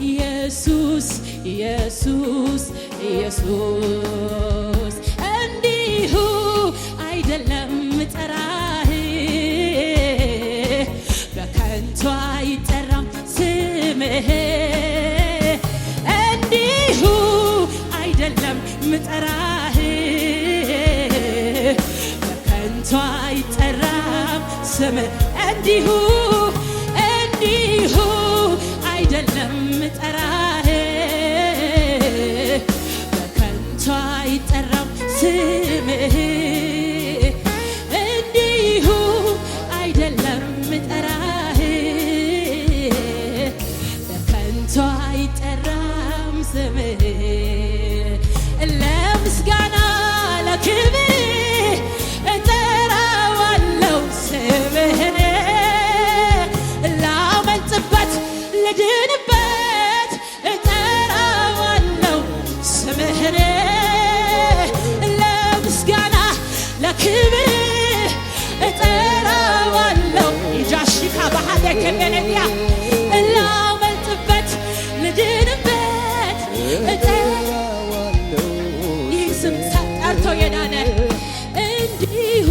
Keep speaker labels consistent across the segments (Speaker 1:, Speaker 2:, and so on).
Speaker 1: ኢየሱስ ኢየሱስ ኢየሱስ እንዲሁ አይደለም ጠራህ በከንቱ አይጠራም ስምህ እንዲሁ አይደለም ጠራህ በከንቱ አይጠራም ስምህ እንዲሁ አይደለም ጠራህ በከንቱ አይጠራም ስምህ እንዲሁ አይደለም ጠራህ በከንቱ አይጠራም ስምህ ለምስጋና ለክብር እጠራዋለሁ ስምህን ላመልጥበት ልድንበት እጠራዋለሁ ስምህን ለምስጋና ለክብር እጠራዋለሁ ይጃሽካ ባህደ ከበነዲያ ላመልጥበት ልድንበት እጠራዋለሁ ይህ ስም ጠርቶ የዳነ እንዲሁ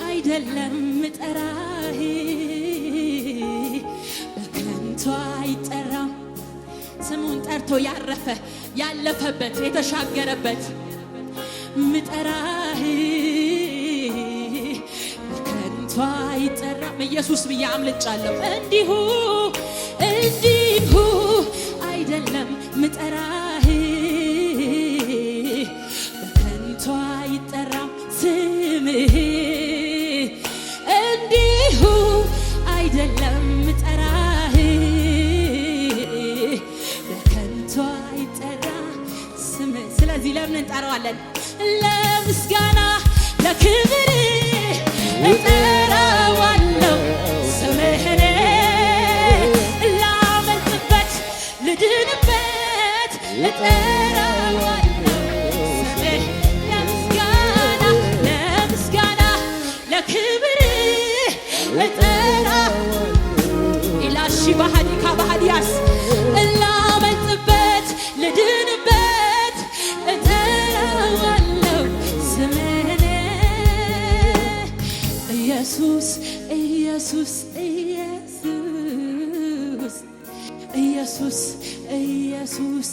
Speaker 1: አይደለም ጠራህ በከንቱ አይጠራም ስሙን ጠርቶ ያረፈ ያለፈበት የተሻገረበት ምጠራህ በከንቱ አይጠራም ኢየሱስ ብዬ አምልጫለሁ እንዲሁ አይደለም ምጠራህ በከንቱ አይጠራም ስምህ እንዲሁ አይደለም ጠራህ በከንቱ አይጠራም ስምህ ስለዚህ ለምን እንጠራዋለን ለምስጋና ለክብር እጠራዋለሁ ስምህን ላመልጥበት ልድንበት እጠራዋለሁ ስምህ ለምስጋና ለክብር እጠራዋለሁ ኢላሺ ባህዲካ ባህዲያስ ላመልጥበት ልድንበት እጠራዋለሁ ስምህን ኢየሱስ ኢየሱስ ኢየሱስ ኢየሱስ ኢየሱስ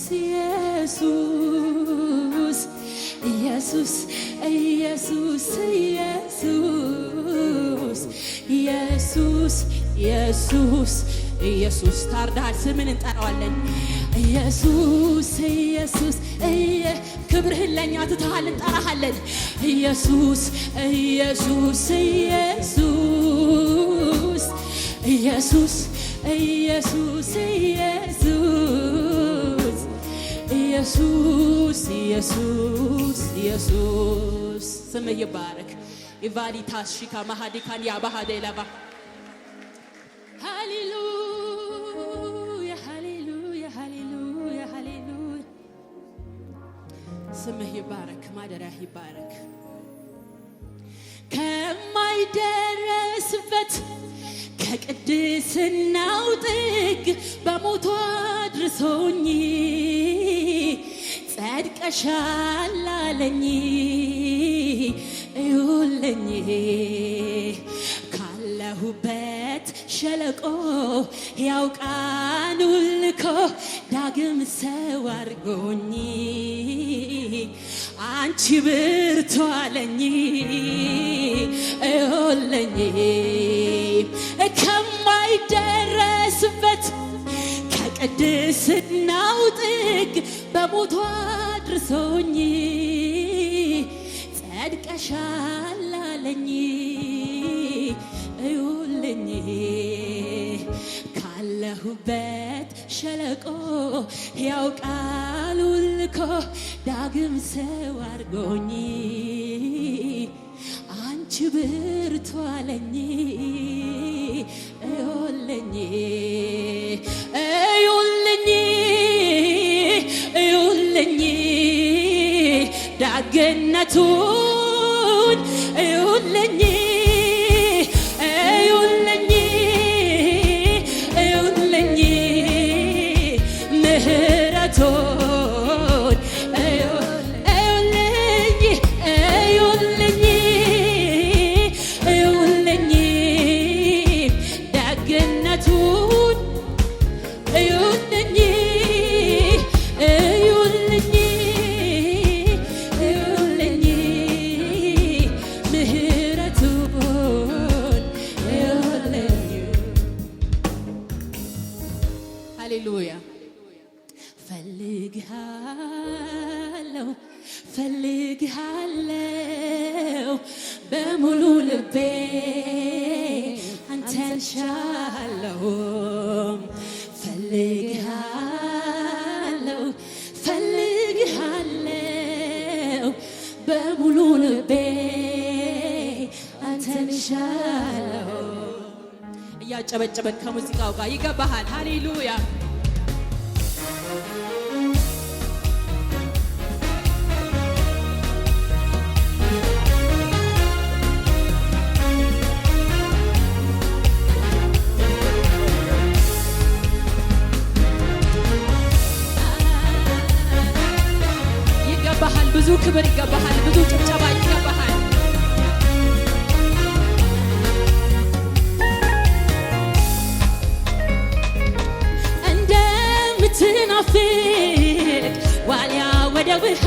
Speaker 1: ኢየሱስ ኢየሱስ ኢየሱስ ኢየሱስ ኢየሱስ ታርዳል ስምን እንጠራዋለን ኢየሱስ ኢየሱስ ክብርህን ለእኛ ትተሃል እንጠራሃለን ኢየሱስ ኢየሱስ ኢየሱስ ኢየሱስ ኢየሱስ ኢየሱስ ኢየሱስ ኢየሱስ ስምህ ይባረክ ኢቫሊታስ ሺካ ማሃዲካን ያባሃደ ለባ ሃሌሉያ ሃሌሉያ ሃሌሉያ ሃሌሉያ ስምህ ይባረክ ማደሪያህ ይባረክ ከማይደረስበት ከቅድስናው ጥግ በሞቱ አድርሶኝ ጸድቀሻል አለኝ እዩልኝ ካለሁበት ሸለቆ ያውቃኑ ልኮ ዳግም ሰው አድርጎኝ አንቺ ብርቱ አለኝ እዩልኝ ከማይደረስበት ከቅድስናው ጥግ በሞቱ አድርሶኝ ጸድቀሻል አለኝ እዩልኝ ካለሁበት ሸለቆ ያውቃሉ ልኮ ዳግም ሰው አድርጎኝ አንቺ ብርቱ አለኝ እዩልኝ እዩልኝ እዩልኝ ደግነቱን እዩልኝ እዩልኝ እዩልኝ ፈልግሃለው በሙሉ ልቤ አንተን ሻለው ፈልግሃለው ፈልግሃለው በሙሉ ልቤ አንተን ሻለው እያጨበጨበን ከሙዚቃው ጋር ይገባሃል ሃሌሉያ ብዙ ክብር ይገባሃል ብዙ ጭብጨባ ይገባሃል እንደምትናፍቅ ዋልያ ወደ ውሃ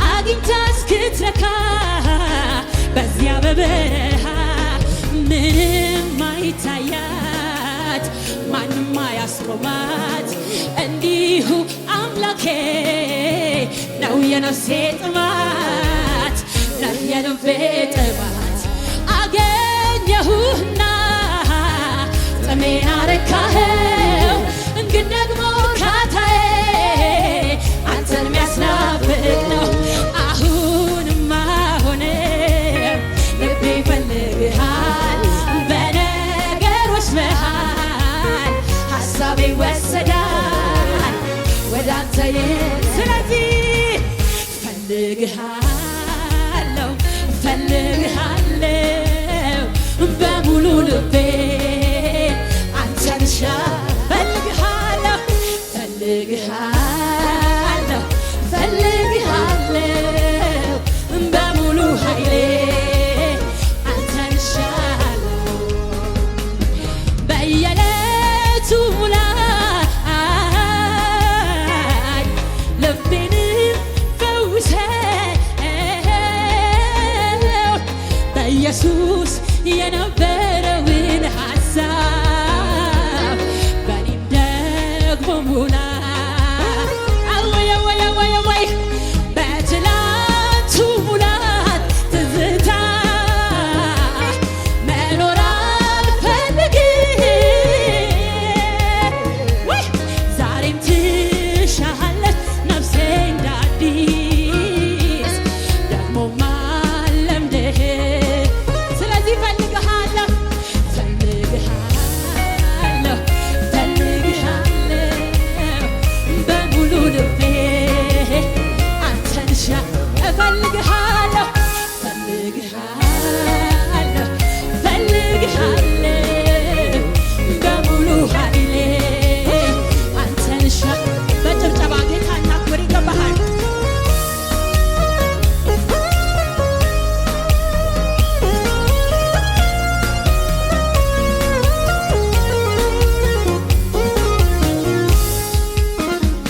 Speaker 1: አግኝታ እስክትረካ በዚያ በበረሃ ምንም አይታያት ማንም አያስቆማት እንዲሁ አምላኬ ነው የነፍሴ ጥማት ነው የልቤ ጥማት አገኘሁና ጥሜን አረካኸው ግን ደግሞ እርካታዬ አንተን የሚያስናፍቅ ነው አሁንም ልቤ ይፈልግሃል በነገሮች መሃል ሐሳቤ ይወሰዳል ወደ አንተ ስለዚህ ፈልግሃል